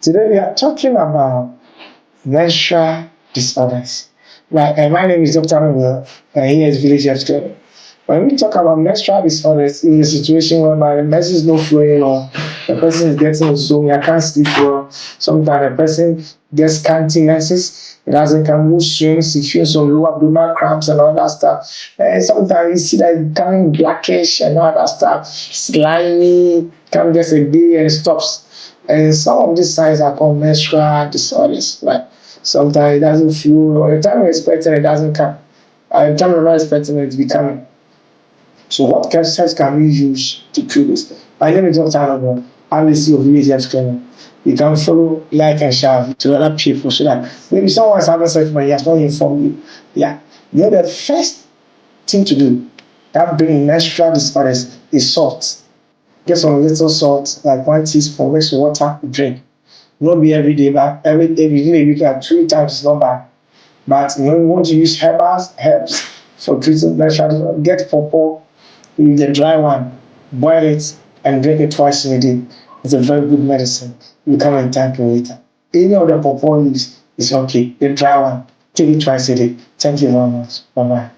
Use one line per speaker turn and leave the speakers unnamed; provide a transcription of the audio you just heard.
Today we are talking about menstrual disorders. My name is Dr. Herbal, and here is Village Herbs Clinic. When we talk about menstrual disorders, in a situation where my menstruation is not flowing or the person is getting insomnia, can't sleep well, sometimes the person gets scanty menses, it doesn't come mood swings, it feels some low abdominal cramps and all that stuff. And sometimes you see that it's becoming blackish and all that stuff, slimy, comes just a day and stops. And some of these signs are called menstrual disorders. Sometimes it doesn't feel, or the time you're expecting it doesn't come. The time you're not expecting it to be coming. So what steps can we use to treat this? My name is Dr. Herbal. I'm the CEO of Village Herbs Clinic. You can follow, like, and share to other people so that maybe someone is having such but he has not informed you. Yeah. The first thing to do that brings menstrual disorders is salt. Get some little salt, like 1 teaspoon, mix with water, drink. Not be every day, but every day within a week, like 3 times is not bad. But you want to use herbs for treating menstrual disorder. Get pawpaw, the dry one, boil it, and drink it twice in a day. It's a very good medicine. You come and thank me later. Any of the pawpaw leaves is okay. The dry one, take it twice a day. Thank you very much. Bye bye.